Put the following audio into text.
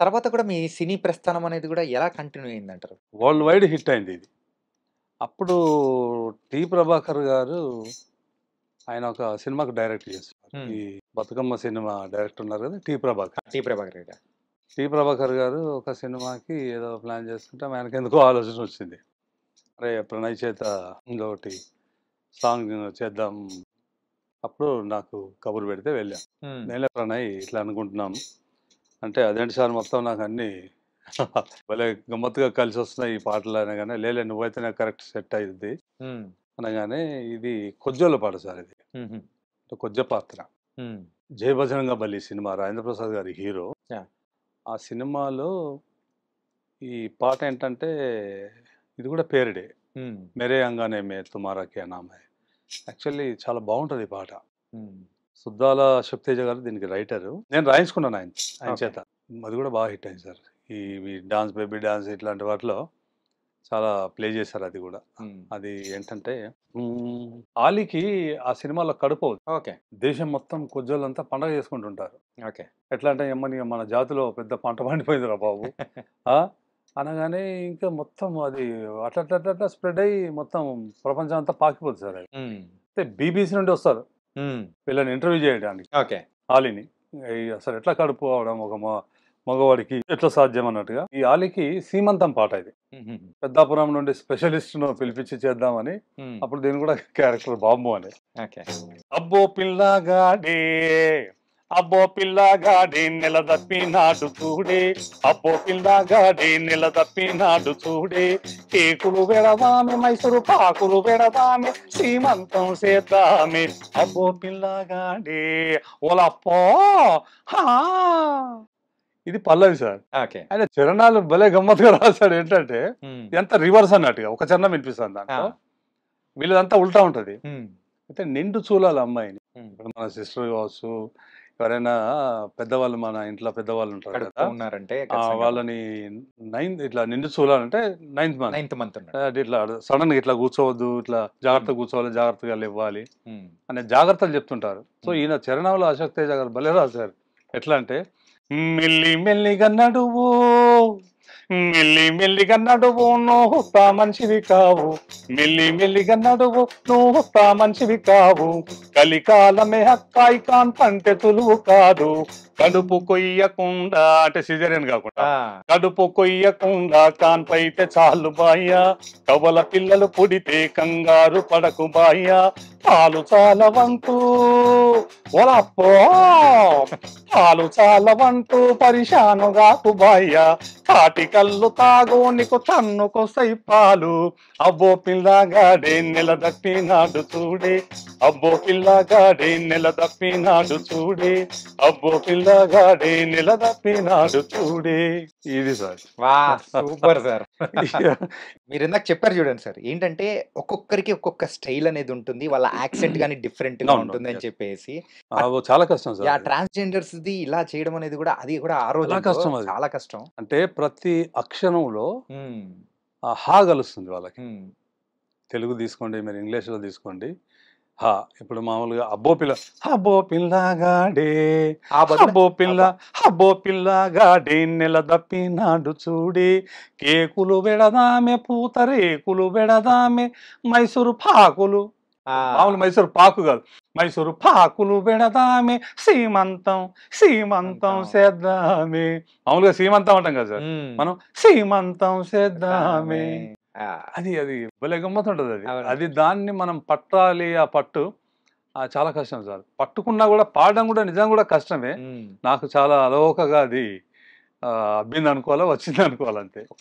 తర్వాత కూడా మీ సినీ ప్రస్థానం అనేది గూడా ఎలా కంటిన్యూ అయిందంటారు? వరల్డ్ వైడ్ హిట్ అయింది ఇది. అప్పుడు 'టి. ప్రభాకర్' గారు ఆయన ఒక సినిమాకి డైరెక్ట్ చేస్తున్నారు. హ్మ్. ఈ 'బతుకమ్మ' సినిమా డైరెక్టర్ ఉన్నారు కదా! 'టి. ప్రభాకర్'. 'టి. ప్రభాకర్' గారు. 'టి. ప్రభాకర్' గారు ఒక సినిమాకి ఏదో ప్లాన్ చేస్తుంటే ఆయనకెందుకో ఆలోచన వచ్చింది. అరే! ప్రణయ్ చేత ఇంకొకటి సాంగ్ చేద్దాం. అప్పుడు నాకు కబురు పెడితే వెళ్ళాం. హ్మ్. నేనే ప్రణయ్ ఇట్లా అనుకుంటున్నాం. అంటే అదేంటి సార్ మొత్తం నాకు అన్నీ భలే గమ్మత్తుగా కలిసొస్తున్నాయి ఈ పాటలు అనగానే, లేలే నువ్వైతేనే కరెక్ట్ సెట్ అయ్యిద్ది హ్మ్. అనగానే, ఇది కొజ్జోల పాట సార్ ఇది. హుహు. కొజ్జ పాత్ర. హ్మ్. 'జై బజరంగ బలి' సినిమా రాజేంద్ర ప్రసాద్ గారి హీరో. యాహ్! ఆ సినిమాలో ఈ పాట ఏంటంటే ఇది కూడా పేరుడే. హ్మ్. 'మేరే అంగానే మే తుమారా క్యా నామ్ హై' యాక్చువల్లీ చాలా బావుంటది ఈ పాట. హ్మ్. సుద్దాల అశోక్ తేజ గారు దీనికి రైటరు. నేను రాయించుకున్నాను ఆయన ఓకే. చేత. అది కూడా బాగా హిట్ అయింది సార్. ఈ డాన్స్ బేబీ డాన్స్ ఇట్లాంటి వాటిలో చాలా ప్లే చేశారు అది కూడా. హ్మ్. అది ఏంటంటే హ్మ్, ఆలీకి ఆ సినిమాలో కడుపవుద్ది. ఓకే. దేశం మొత్తం కొజ్జోళ్ళంతా పండగ చేసుకుంటుంటారు. ఓకే. ఎట్లా అంటే "యమ్మని మన జాతిలో పెద్ద పంట పండిపోయిందిరా బాబు" ఆ! అనగానే ఇంకా మొత్తం అది అట్లా స్ప్రెడ్ అయ్యి మొత్తం ప్రపంచం అంతా పాకిపోద్ది సార్ అది. హ్మ్. అయితే బీబీసీ నుండి వస్తారు హ్మ్. వీళ్ళని ఇంటర్వ్యూ చేయడానికి ఓకే. ఆలీని. అసలు ఎట్లా కడుపు అవడం ఒక మగవాడికి ఎట్లా సాధ్యం అన్నట్టుగా. ఈ ఆలీకి సీమంతం పాట ఇది. హుహుహు. పెద్దాపురం నుండి స్పెషలిస్ట్‌ను పిలిపించి చేద్దామని. హ్మ్. అప్పుడు దీన్ని కూడా క్యారెక్టర్ బాంబు అని. ఓకే. అబ్బో పిల్లగాడే అబ్బో పిల్లగాడే నెల తప్పినాడు చూడే, అబ్బో పిల్లగాడే నెల తప్పినాడు చూడే, కేకులు పెడదామె మైసూరు పాకులు పెడదామె సీమంతం చేద్దామె, అబ్బో పిల్లగాడే ఓలప్పో హా. ఇది పల్లవి సార్. ఓకే. ఆయన చరణాలు భలే గమ్మత్తుగా రాశాడు. ఏంటంటే హ్మ్. ఎంత రివర్స్ అన్నట్టుగా ఒక చరణం వినిపిస్తుంది ఆ! దాంట్లో, వీళ్ళదంతా ఉల్టా ఉంటది. హ్మ్. అయితే నిండు చూలాలి అమ్మాయిని. హ్మ్. ఇప్పుడు మన సిస్టర్ కావచ్చు, ఎవరైనా పెద్దవాళ్ళు మన ఇంట్లో పెద్దవాళ్ళు ఉంటారు కడుపుతో కదా! ఉన్నారంటే ఖచ్చితంగా వాళ్ళని ఇట్లా నిండు చూలాలంటే నైన్త్ మంత్. నైన్త్ మంత్ ఉన్నట్టు. ఇట్లా సడన్‌గా ఇట్లా కూర్చోవద్దు, ఇట్లా హ్మ్. జాగ్రత్తగా కూర్చోవాలి, జాగ్రత్తగా లెవ్వాలి హ్మ్. అనే జాగ్రత్తలు చెప్తుంటారు. సో, హ్మ్. ఈయన చరణంలో అశోక్ తేజ గారు భలే రాశారు. ఎట్లా అంటే మెల్లి మెల్లిగా నడువు, మెల్లి మెల్లిగా నడువు నువ్వు తా మనిషివి కావు, మెల్లి మెల్లిగా నడువు నువ్వు తా మనిషివి కావు, కలికాలమే హక్కాయి కాన్ పంటే తులువు కాదు, కడుపు కొయ్యకుండా అంటే సిజేరియన్ కాకుండా, ఆ! కడుపు కొయ్యకుండా కాన్పైతే చాలు బాయ్య, కవల పిల్లలు పుడితే కంగారు పడకు బాయ్య, పాలు చాలవంటూ ఓలప్పో పాలు చాలవంటూ పరిశానుగాకు బాయ్య, తాటి కళ్ళు తాగు నీకు తన్నుకొస్తాయి పాలు, అబ్బో పిల్లగాడే నెల దప్పినాడు చూడే, అబ్బో పిల్లగాడే నెల దప్పినాడు చూడే, అబ్బో పిల్లగాడే నెల దప్పినాడు చూడే. ఇది సార్. వాహ్! Super sir. మీరిందాక చెప్పారు చూడండి సార్. ఏంటంటే ఒక్కొక్కరికి ఒక్కొక్క స్టైల్ అనేది ఉంటుంది. వాళ్ళ యాక్సెంట్ గాని డిఫరెంట్‌గా అవునవును. ఉంటుందని యెస్. చెప్పేసి. చాలా కష్టం సార్ యాహ్! అది. ట్రాన్స్‌జెండర్స్‌ది ఇలా చేయడం అనేది గూడా అది కూడా ఆ చాలా రోజుల్లో కష్టం అది. చాలా కష్టం. అంటే ప్రతి అక్షరంలో హ్మ్. హా కలుస్తుంది వాళ్ళకి. హ్మ్. తెలుగు తీసుకోండి, మీరు ఇంగ్లీష్‌లో తీసుకోండి. హా. ఇప్పుడు మామూలుగా అబ్బో పిల్లగాడే, ఆ బదులు అబ్బో పిల్ల, అబ్బా! అబ్బో పిల్లగాడే నెల దప్పినాడు చూడే, కేకులు పెడదామె పూతరేకులు పెడదామె మైసూరు పాకులు, మామూలు ఆ! మైసూరు పాకు కాదు, మైసూరు పాకులు పెడదామె సీమంతం, సీమంతం అంతం. చేద్దామె. మామూలుగా సీమంతం అంటాం కదా సార్, హ్మ్. మనం సీమంతం చేద్దామె. ఆమె. ఆ! అది భలే గమ్మత్తుంటది అది. అవునండి. అది దాన్ని మనం పట్టాలి ఆ పట్టు. చాలా కష్టం సార్. పట్టుకున్నా గూడా పాడడం గూడా నిజంగా గూడా కష్టమే. హ్మ్. నాకు చాలా అలవోకగా అది అబ్బిందనుకోవాలా, వచ్చిందనుకోవాలంతే.